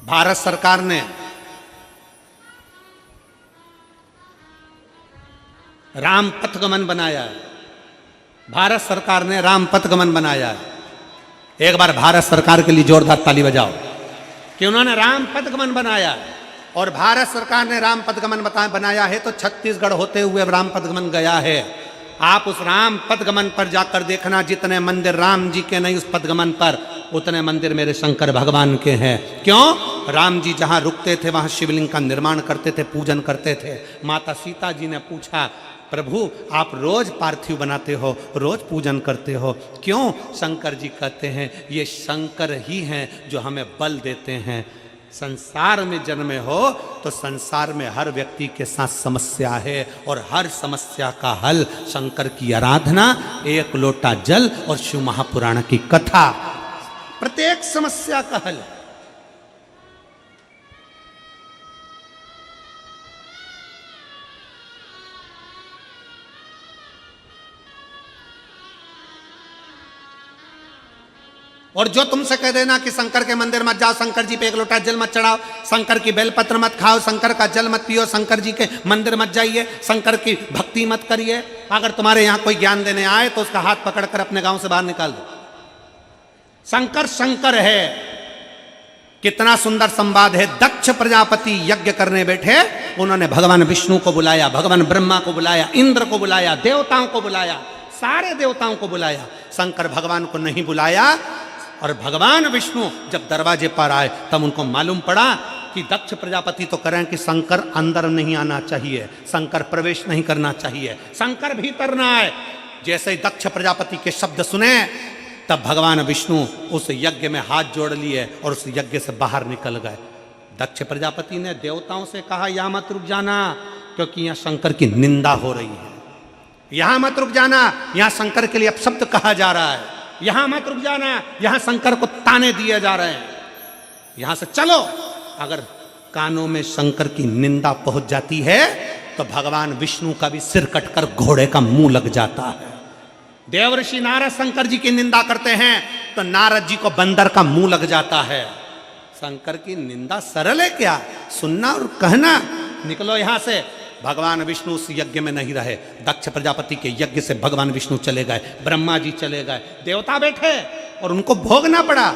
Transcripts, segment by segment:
भारत सरकार ने राम पथगमन बनाया है। भारत सरकार ने राम पथगमन बनाया है। एक बार भारत सरकार के लिए जोरदार ताली बजाओ कि उन्होंने राम पथगमन बनाया है। और भारत सरकार ने राम पथगमन बनाया है तो छत्तीसगढ़ होते हुए राम पथगमन गया है। आप उस राम पथगमन पर जाकर देखना, जितने मंदिर राम जी के नहीं उस पथगमन पर, उतने मंदिर मेरे शंकर भगवान के हैं। क्यों? राम जी जहां रुकते थे वहां शिवलिंग का निर्माण करते थे, पूजन करते थे। माता सीता जी ने पूछा, प्रभु आप रोज पार्थिव बनाते हो, रोज पूजन करते हो, क्यों? शंकर जी कहते हैं ये शंकर ही हैं जो हमें बल देते हैं। संसार में जन्मे हो तो संसार में हर व्यक्ति के साथ समस्या है और हर समस्या का हल शंकर की आराधना, एक लोटा जल और शिव महापुराण की कथा प्रत्येक समस्या का हल है। और जो तुमसे कह देना कि शंकर के मंदिर मत जाओ, शंकर जी पे एक लोटा जल मत चढ़ाओ, शंकर की बेलपत्र मत खाओ, शंकर का जल मत पियो, शंकर जी के मंदिर मत जाइए, शंकर की भक्ति मत करिए, अगर तुम्हारे यहां कोई ज्ञान देने आए तो उसका हाथ पकड़कर अपने गांव से बाहर निकाल दो। शंकर शंकर है। कितना सुंदर संवाद है। दक्ष प्रजापति यज्ञ करने बैठे, उन्होंने भगवान विष्णु को बुलाया, भगवान ब्रह्मा को बुलाया, इंद्र को बुलाया, देवताओं को बुलाया, सारे देवताओं को बुलाया। शंकर भगवान को नहीं बुलाया। और भगवान विष्णु जब दरवाजे पर आए तब उनको मालूम पड़ा कि दक्ष प्रजापति तो करें कि शंकर अंदर नहीं आना चाहिए, शंकर प्रवेश नहीं करना चाहिए, शंकर भीतर ना आए। जैसे ही दक्ष प्रजापति के शब्द सुने तब भगवान विष्णु उस यज्ञ में हाथ जोड़ लिए और उस यज्ञ से बाहर निकल गए। दक्ष प्रजापति ने देवताओं से कहा यहां मत रुक जाना, क्योंकि यहां शंकर की निंदा हो रही है। यहां मत रुक जाना, यहां शंकर के लिए अपशब्द कहा जा रहा है। यहां मत रुक जाना, यहां शंकर को ताने दिए जा रहे हैं, यहां से चलो। अगर कानों में शंकर की निंदा पहुंच जाती है तो भगवान विष्णु का भी सिर कटकर घोड़े का मुंह लग जाता है। देवर्षि नारद शंकर जी की निंदा करते हैं तो नारद जी को बंदर का मुंह लग जाता है। शंकर की निंदा सरल है क्या? सुनना और कहना। निकलो यहां से। भगवान विष्णु उस यज्ञ में नहीं रहे। दक्ष प्रजापति के यज्ञ से भगवान विष्णु चले गए, ब्रह्मा जी चले गए, देवता बैठे और उनको भोगना पड़ा।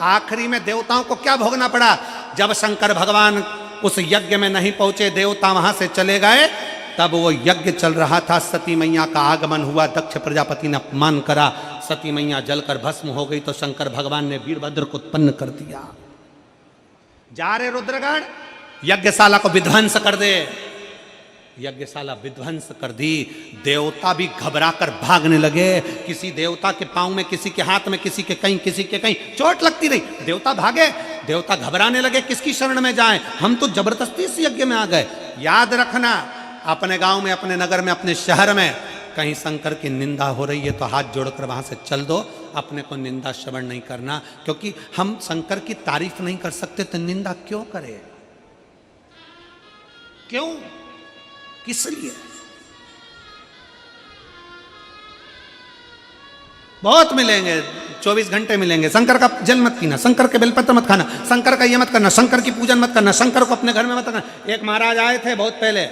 आखिरी में देवताओं को क्या भोगना पड़ा? जब शंकर भगवान उस यज्ञ में नहीं पहुंचे, देवता वहां से चले गए, तब वो यज्ञ चल रहा था। सती मैया का आगमन हुआ, दक्ष प्रजापति ने अपमान करा, सती मैया जलकर भस्म हो गई तो शंकर भगवान ने वीरभद्र को उत्पन्न कर दिया। जा रे रुद्रगण, यज्ञशाला को विध्वंस कर दे। यज्ञशाला विध्वंस कर दी। देवता भी घबराकर भागने लगे। किसी देवता के पांव में, किसी के हाथ में, किसी के कहीं, किसी के कहीं चोट लगती रही। देवता भागे, देवता घबराने लगे, किसकी शरण में जाएं? हम तो जबरदस्ती इस यज्ञ में आ गए। याद रखना, अपने गांव में, अपने नगर में, अपने शहर में कहीं शंकर की निंदा हो रही है तो हाथ जोड़कर वहां से चल दो। अपने को निंदा श्रवण नहीं करना, क्योंकि हम शंकर की तारीफ नहीं कर सकते तो निंदा क्यों करें? क्यों? किस लिए? बहुत मिलेंगे, 24 घंटे मिलेंगे। शंकर का जल मत पीना, शंकर के बेलपत्र मत खाना, शंकर का ये मत करना, शंकर की पूजन मत करना, शंकर को अपने घर में मत करना। एक महाराज आए थे बहुत पहले,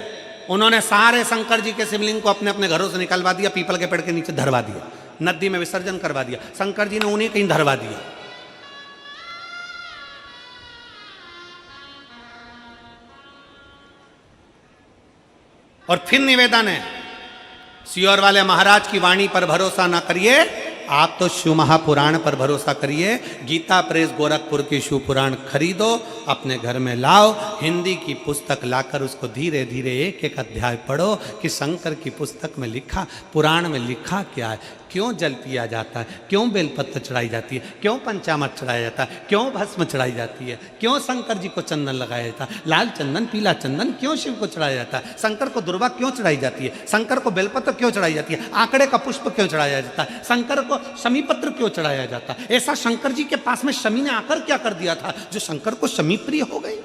उन्होंने सारे शंकर जी के शिवलिंग को अपने अपने घरों से निकलवा दिया, पीपल के पेड़ के नीचे धरवा दिया, नदी में विसर्जन करवा दिया। शंकर जी ने उन्हें कहीं धरवा दिया। और फिर निवेदन है, सियोर वाले महाराज की वाणी पर भरोसा ना करिए, आप तो शिव महापुराण पर भरोसा करिए। गीता प्रेस गोरखपुर की शिव पुराण खरीदो, अपने घर में लाओ, हिंदी की पुस्तक लाकर उसको धीरे धीरे एक एक अध्याय पढ़ो कि शंकर की पुस्तक में लिखा, पुराण में लिखा क्या है, क्यों जल पिया जाता है, क्यों बेलपत्र चढ़ाई जाती है, क्यों पंचामृत चढ़ाया जाता है, क्यों भस्म चढ़ाई जाती है, क्यों शंकर जी को चंदन लगाया जाता है, लाल चंदन पीला चंदन क्यों शिव को चढ़ाया जाता है, शंकर को दुर्वा क्यों चढ़ाई जाती है, शंकर को बेलपत्र क्यों चढ़ाई जाती है, आंकड़े का पुष्प क्यों चढ़ाया जाता है, शंकर को शमी पत्र क्यों चढ़ाया जाता है। ऐसा शंकर जी के पास में शमी ने आकर क्या कर दिया था जो शंकर को शमी प्रिय हो गई।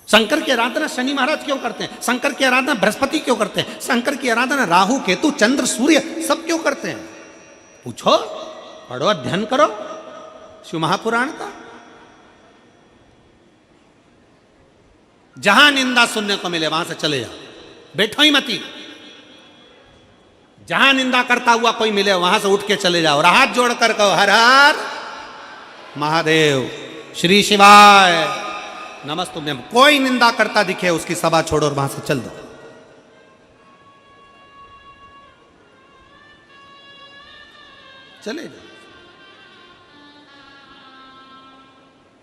शंकर की आराधना शनि महाराज क्यों करते हैं, शंकर की आराधना बृहस्पति क्यों करते हैं, शंकर की आराधना राहु केतु चंद्र सूर्य सब क्यों करते हैं? पूछो, पढ़ो, अध्ययन करो। शिव महापुराण का। जहां निंदा सुनने को मिले वहां से चले जाओ, बैठो ही मती। जहां निंदा करता हुआ कोई मिले वहां से उठ के चले जाओ और हाथ जोड़कर कहो हर हर महादेव, श्री शिवाय नमस्तुभ्यम। कोई निंदा करता दिखे उसकी सभा छोड़ो और वहां से चल दो। चले जाओ।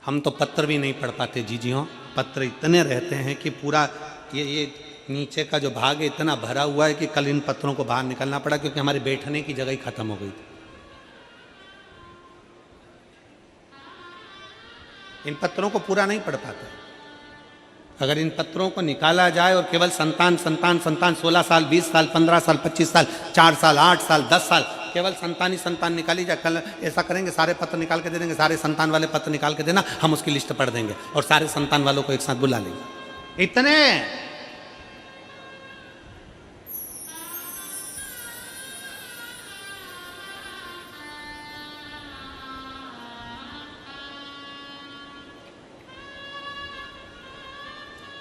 हम तो पत्र भी नहीं पढ़ पाते जीजियों, पत्र इतने रहते हैं कि पूरा ये नीचे का जो भाग है इतना भरा हुआ है कि कल इन पत्रों को बाहर निकलना पड़ा क्योंकि हमारे बैठने की जगह ही खत्म हो गई थी। इन पत्रों को पूरा नहीं पढ़ पाते। अगर इन पत्रों को निकाला जाए और केवल संतान संतान संतान 16 साल 20 साल 15 साल 25 साल 4 साल 8 साल 10 साल केवल संतान ही संतान निकाली जाए, कल ऐसा करेंगे सारे पत्र निकाल के दे देंगे, सारे संतान वाले पत्र निकाल के देना, हम उसकी लिस्ट पढ़ देंगे और सारे संतान वालों को एक साथ बुला लेंगे। इतने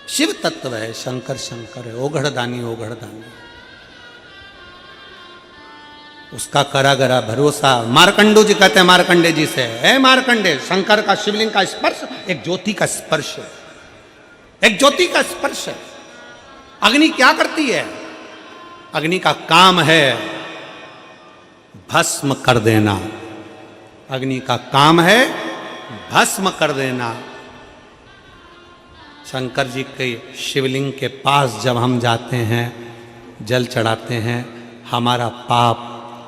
शिव तत्व है, शंकर शंकर है, ओघड़दानी ओघड़दानी, उसका करा गरा भरोसा। मार्कंडू जी कहते हैं मार्कंडे जी से, है मार्कंडे, शंकर का शिवलिंग का स्पर्श एक ज्योति का स्पर्श है, एक ज्योति का स्पर्श है। अग्नि क्या करती है? अग्नि का काम है भस्म कर देना। अग्नि का काम है भस्म कर देना। शंकर जी के शिवलिंग के पास जब हम जाते हैं, जल चढ़ाते हैं, हमारा पाप,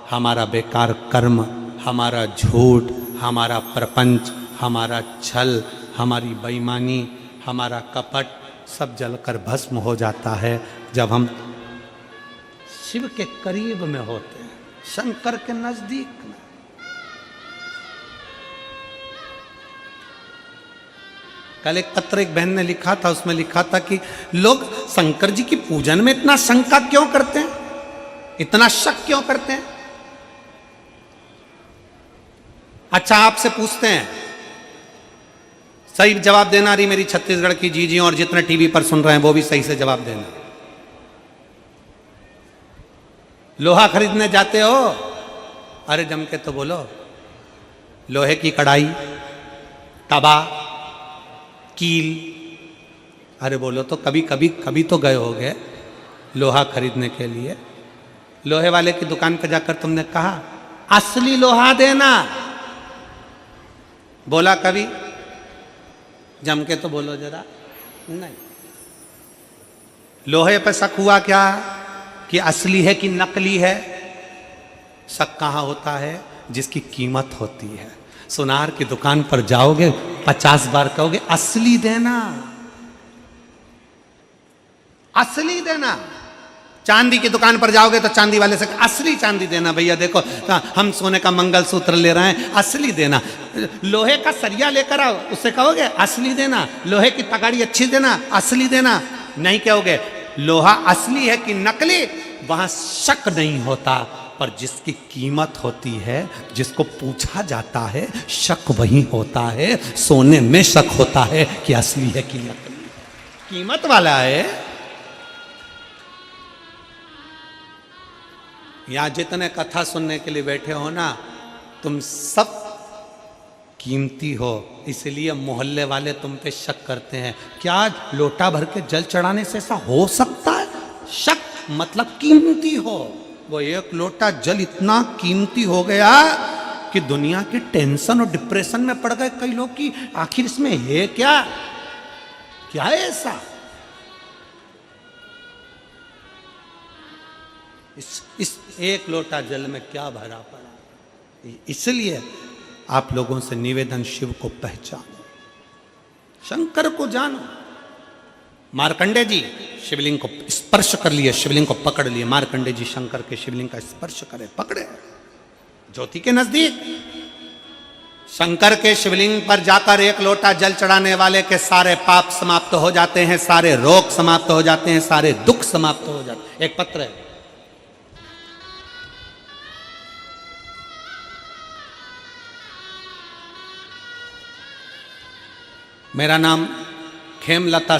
हमारा बेकार कर्म, हमारा झूठ, हमारा प्रपंच, हमारा छल, हमारी बेईमानी, हमारा कपट सब जलकर भस्म हो जाता है जब हम शिव के करीब में होते हैं, शंकर के नजदीक में। कल एक पत्र एक बहन ने लिखा था, उसमें लिखा था कि लोग शंकर जी की पूजन में इतना शंका क्यों करते हैं, इतना शक क्यों करते हैं। अच्छा आपसे पूछते हैं, सही जवाब देना रही मेरी छत्तीसगढ़ की जीजी और जितने टीवी पर सुन रहे हैं वो भी सही से जवाब देना। लोहा खरीदने जाते हो, अरे जम के तो बोलो, लोहे की कढ़ाई, तवा, कील, अरे बोलो तो कभी तो गए होगे लोहा खरीदने के लिए। लोहे वाले की दुकान पर जाकर तुमने कहा असली लोहा देना, बोला कभी? जम के तो बोलो जरा। नहीं। लोहे पर शक हुआ क्या कि असली है कि नकली है? शक कहां होता है? जिसकी कीमत होती है। सुनार की दुकान पर जाओगे 50 बार कहोगे असली देना, असली देना। चांदी की दुकान पर जाओगे तो चांदी वाले से असली चांदी देना, भैया देखो हम सोने का मंगलसूत्र ले रहे हैं, असली देना। लोहे का सरिया लेकर आओ, उससे कहोगे असली देना। लोहे की तगाड़ी अच्छी देना, असली देना। नहीं कहोगे लोहा असली है कि नकली, वहां शक नहीं होता। पर जिसकी कीमत होती है, जिसको पूछा जाता है, शक वही होता है। सोने में शक होता है कि असली है कि नकली। कीमत वाला है। यहां जितने कथा सुनने के लिए बैठे हो ना, तुम सब कीमती हो, इसलिए मोहल्ले वाले तुम पे शक करते हैं। क्या लोटा भर के जल चढ़ाने से ऐसा हो सकता है? शक मतलब कीमती हो। वो एक लोटा जल इतना कीमती हो गया कि दुनिया के टेंशन और डिप्रेशन में पड़ गए कई लोग कि आखिर इसमें है क्या, क्या है ऐसा। इस एक लोटा जल में क्या भरा पड़ा। इसलिए आप लोगों से निवेदन, शिव को पहचानो, शंकर को जानो। मार्कंडे जी शिवलिंग को स्पर्श कर लिए, शिवलिंग को पकड़ लिए। मार्कंडे जी शंकर के शिवलिंग का स्पर्श करे, पकड़े ज्योति के नजदीक। शंकर के शिवलिंग पर जाकर एक लोटा जल चढ़ाने वाले के सारे पाप समाप्त हो जाते हैं, सारे रोग समाप्त हो जाते हैं, सारे दुख समाप्त हो जाते हैं। एक पत्र है, मेरा नाम खेमलता